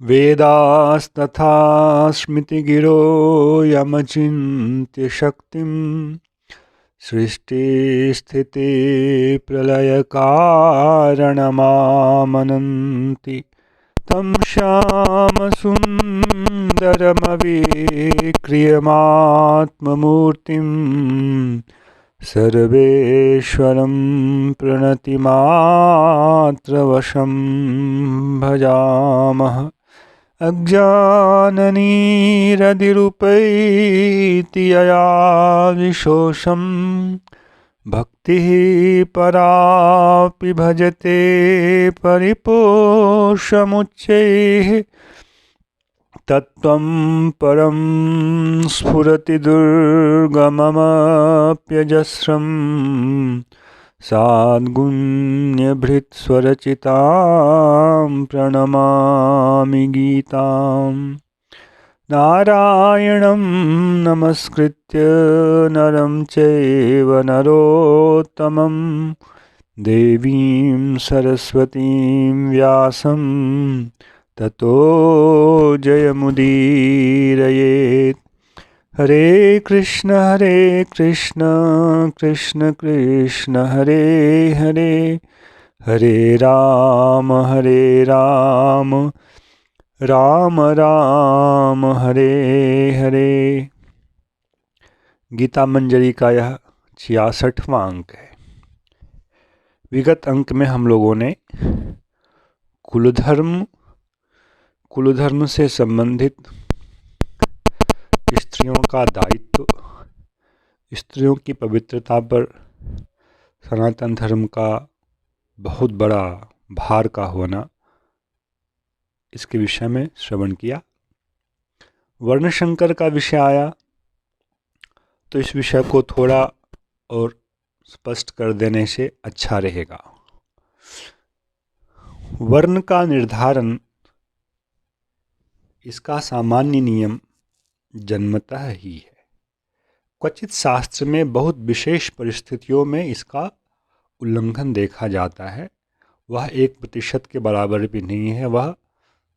वेदास्तथा स्मृतिगिरो यमचिन्त्य शक्तिं सृष्टिस्थितिप्रलयकारणमामनन्ति तं श्यामसुन्दरमविक्रियमात्ममूर्तिं सर्वेश्वरं प्रणतिमात्रवशं भजामः। अज्ञाननिरतिरुपैति यया विशोषं भक्तिः परापि भजते परिपोषमुच्चैः तत्त्वं परं स्फुरति दुर्गममप्यजस्रं साद्गुण्यभृत्स्वरचितां प्रणमामि गीताम्। नारायणं नमस्कृत्य नरं चैव नरोत्तमं देवीं सरस्वतीं व्यासं ततो जयमुदीरयेत्। हरे कृष्ण कृष्ण कृष्ण हरे हरे, हरे राम राम राम हरे हरे। गीता मंजरी का यह 66वां अंक है। विगत अंक में हम लोगों ने कुलधर्म से संबंधित स्त्रियों का दायित्व, स्त्रियों की पवित्रता पर सनातन धर्म का बहुत बड़ा भार का होना, इसके विषय में श्रवण किया। वर्णशंकर का विषय आया तो इस विषय को थोड़ा और स्पष्ट कर देने से अच्छा रहेगा। वर्ण का निर्धारण, इसका सामान्य नियम जन्मतः ही है। क्वचित शास्त्र में बहुत विशेष परिस्थितियों में इसका उल्लंघन देखा जाता है। वह 1% के बराबर भी नहीं है, वह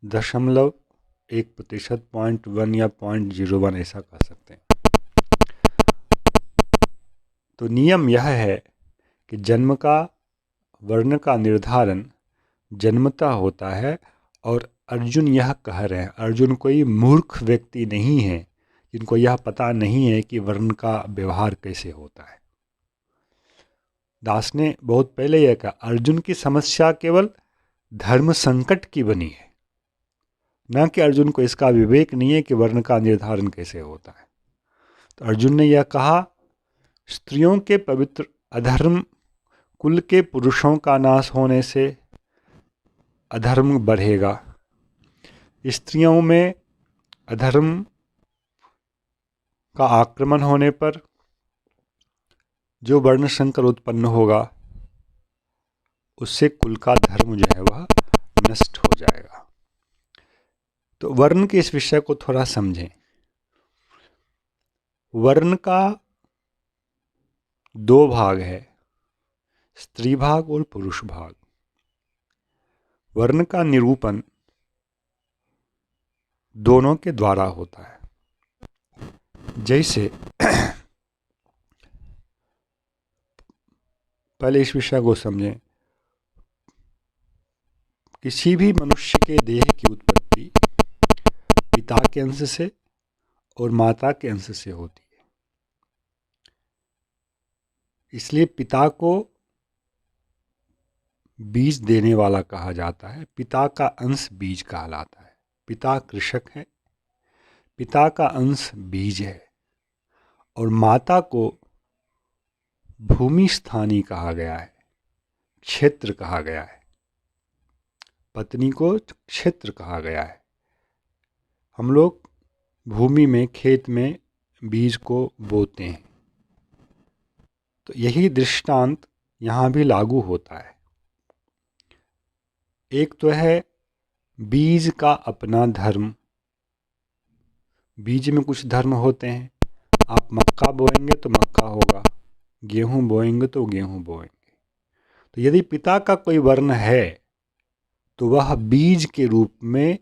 0.1%, 0.1 या 0.01 ऐसा कह सकते हैं। तो नियम यह है कि जन्म का वर्ण का निर्धारण जन्मता होता है। और अर्जुन यह कह रहे हैं, अर्जुन कोई मूर्ख व्यक्ति नहीं है जिनको यह पता नहीं है कि वर्ण का व्यवहार कैसे होता है। दास ने बहुत पहले यह कहा, अर्जुन की समस्या केवल धर्म संकट की बनी है, न कि अर्जुन को इसका विवेक नहीं है कि वर्ण का निर्धारण कैसे होता है। तो अर्जुन ने यह कहा, स्त्रियों के पवित्र अधर्म, कुल के पुरुषों का नाश होने से अधर्म बढ़ेगा। स्त्रियों में अधर्म का आक्रमण होने पर जो वर्ण संकर उत्पन्न होगा, उससे कुल का धर्म जो है वह नष्ट हो जाएगा। तो वर्ण के इस विषय को थोड़ा समझें। वर्ण का 2 भाग है, स्त्री भाग और पुरुष भाग। वर्ण का निरूपण दोनों के द्वारा होता है। जैसे पहले इस विषय को समझें। किसी भी मनुष्य के देह की उत्पत्ति पिता के अंश से और माता के अंश से होती है। इसलिए पिता को बीज देने वाला कहा जाता है। पिता का अंश बीज कहलाता है। पिता कृषक है, पिता का अंश बीज है। और माता को भूमि स्थानी कहा गया है, क्षेत्र कहा गया है। पत्नी को क्षेत्र कहा गया है। हम लोग भूमि में, खेत में बीज को बोते हैं। तो यही दृष्टांत यहाँ भी लागू होता है। एक तो है बीज का अपना धर्म। बीज में कुछ धर्म होते हैं। आप मक्का बोएंगे तो मक्का होगा, गेहूं बोएंगे तो गेहूं बोएंगे। तो यदि पिता का कोई वर्ण है तो वह बीज के रूप में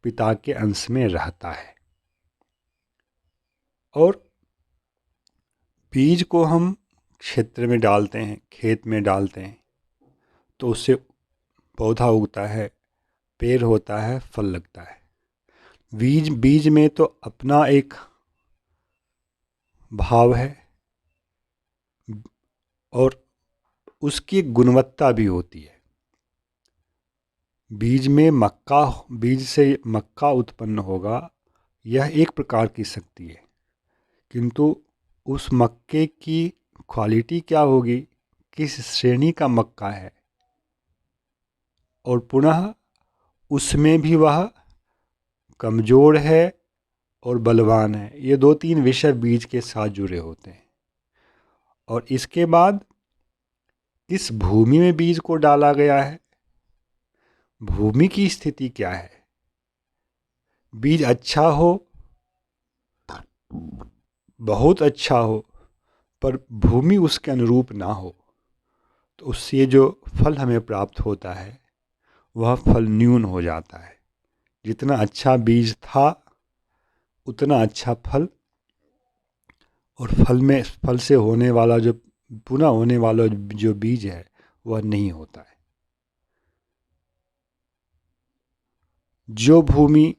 पिता के अंश में रहता है। और बीज को हम क्षेत्र में डालते हैं, खेत में डालते हैं, तो उससे पौधा उगता है, पेड़ होता है, फल लगता है। बीज में तो अपना एक भाव है और उसकी गुणवत्ता भी होती है। बीज से मक्का उत्पन्न होगा, यह एक प्रकार की शक्ति है, किंतु उस मक्के की क्वालिटी क्या होगी, किस श्रेणी का मक्का है, और पुनः उसमें भी वह कमज़ोर है और बलवान है। ये 2-3 विषय बीज के साथ जुड़े होते हैं। और इसके बाद किस भूमि में बीज को डाला गया है, भूमि की स्थिति क्या है। बीज अच्छा हो, बहुत अच्छा हो, पर भूमि उसके अनुरूप ना हो, तो उससे जो फल हमें प्राप्त होता है वह फल न्यून हो जाता है। जितना अच्छा बीज था उतना अच्छा फल, और फल से होने वाला जो पुनः होने वाला जो बीज है वह नहीं होता है। जो भूमि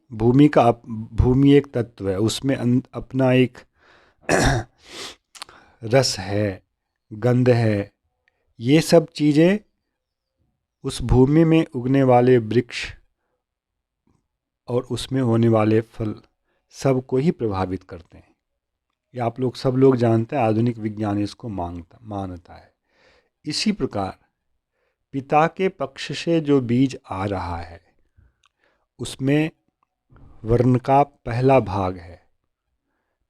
एक तत्व है, उसमें अपना एक रस है, गंध है, ये सब चीज़ें उस भूमि में उगने वाले वृक्ष और उसमें होने वाले फल सबको ही प्रभावित करते हैं। ये आप लोग सब लोग जानते हैं, आधुनिक विज्ञान इसको मानता है। इसी प्रकार पिता के पक्ष से जो बीज आ रहा है उसमें वर्ण का पहला भाग है।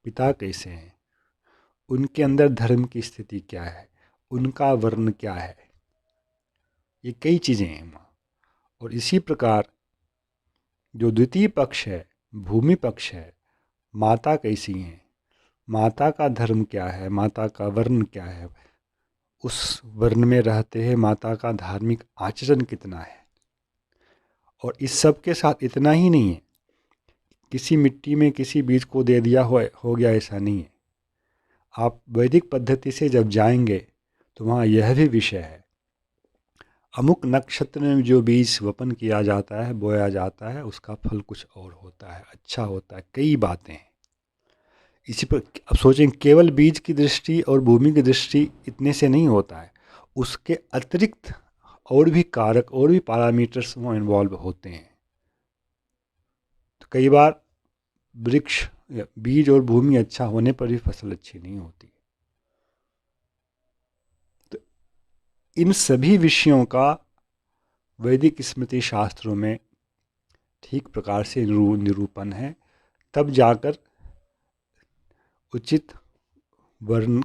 पिता कैसे हैं, उनके अंदर धर्म की स्थिति क्या है, उनका वर्ण क्या है, ये कई चीज़ें हैं। और इसी प्रकार जो द्वितीय पक्ष है, भूमि पक्ष है, माता कैसी हैं, माता का धर्म क्या है, माता का वर्ण क्या है, उस वर्ण में रहते हैं माता का धार्मिक आचरण कितना है। और इस सब के साथ इतना ही नहीं है, किसी मिट्टी में किसी बीज को दे दिया हो गया, ऐसा नहीं है। आप वैदिक पद्धति से जब जाएंगे तो वहाँ यह भी विषय है, अमुक नक्षत्र में जो बीज वपन किया जाता है, बोया जाता है, उसका फल कुछ और होता है, अच्छा होता है, कई बातें हैं। इसी पर अब सोचें, केवल बीज की दृष्टि और भूमि की दृष्टि इतने से नहीं होता है, उसके अतिरिक्त और भी कारक और भी पैरामीटर्स वो इन्वॉल्व होते हैं। तो कई बार वृक्ष बीज और भूमि अच्छा होने पर भी फसल अच्छी नहीं होती। तो इन सभी विषयों का वैदिक स्मृति शास्त्रों में ठीक प्रकार से निरूपण है, तब जाकर उचित वर्ण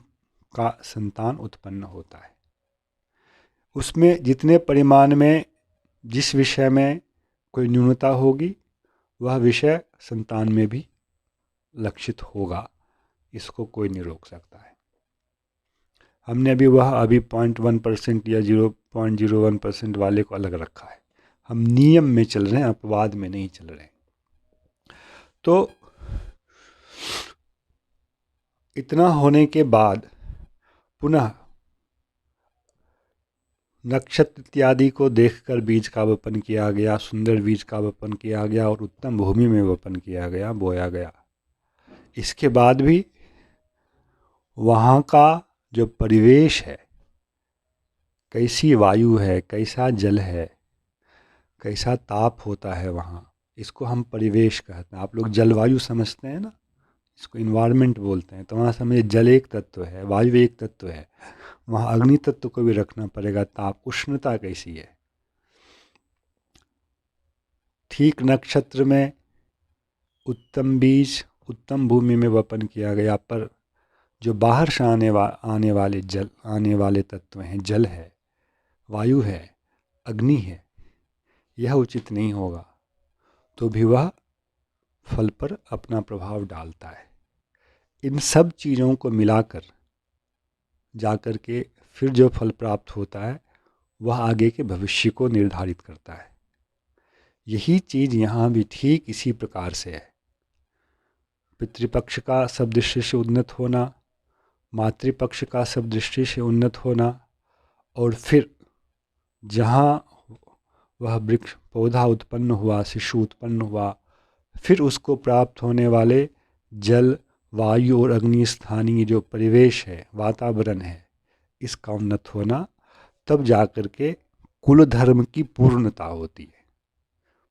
का संतान उत्पन्न होता है। उसमें जितने परिमाण में जिस विषय में कोई न्यूनता होगी वह विषय संतान में भी लक्षित होगा, इसको कोई नहीं रोक सकता है। हमने अभी 0.1% या 0.01% वाले को अलग रखा है। हम नियम में चल रहे हैं, अपवाद में नहीं चल रहे हैं। तो इतना होने के बाद पुनः नक्षत्र इत्यादि को देखकर बीज का वपन किया गया, सुंदर बीज का वपन किया गया और उत्तम भूमि में वपन किया गया, बोया गया। इसके बाद भी वहाँ का जो परिवेश है, कैसी वायु है, कैसा जल है, कैसा ताप होता है वहाँ, इसको हम परिवेश कहते हैं। आप लोग जलवायु समझते हैं ना, इसको इन्वायरमेंट बोलते हैं। तो वहाँ समझिए जल एक तत्व है, वायु एक तत्व है, वहाँ अग्नि तत्व को भी रखना पड़ेगा। ताप, उष्णता कैसी है। ठीक नक्षत्र में उत्तम बीज उत्तम भूमि में वपन किया गया, पर जो बाहर से आने वाले तत्व हैं, जल है, वायु है, अग्नि है, यह उचित नहीं होगा, तो भी वह फल पर अपना प्रभाव डालता है। इन सब चीज़ों को मिलाकर जाकर के फिर जो फल प्राप्त होता है वह आगे के भविष्य को निर्धारित करता है। यही चीज़ यहाँ भी ठीक इसी प्रकार से है। पितृपक्ष का सब दृष्टि से उन्नत होना, मातृपक्ष का सब दृष्टि से उन्नत होना, और फिर जहाँ वह वृक्ष पौधा उत्पन्न हुआ, शिशु उत्पन्न हुआ, फिर उसको प्राप्त होने वाले जल, वायु और अग्नि स्थानीय जो परिवेश है, वातावरण है, इसका उन्नत होना, तब जाकर के कुल धर्म की पूर्णता होती है।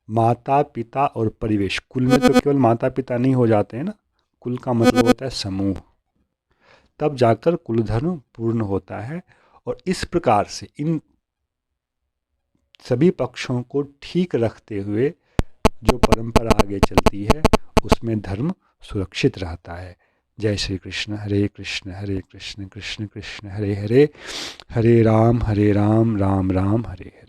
माता पिता और परिवेश, कुल में तो केवल माता पिता नहीं हो जाते हैं ना, कुल का मतलब होता है समूह, तब जाकर कुल धर्म पूर्ण होता है। और इस प्रकार से इन सभी पक्षों को ठीक रखते हुए जो परंपरा आगे चलती है उसमें धर्म सुरक्षित रहता है। जय श्री कृष्ण। हरे कृष्ण कृष्ण कृष्ण हरे हरे, हरे राम राम राम हरे हरे।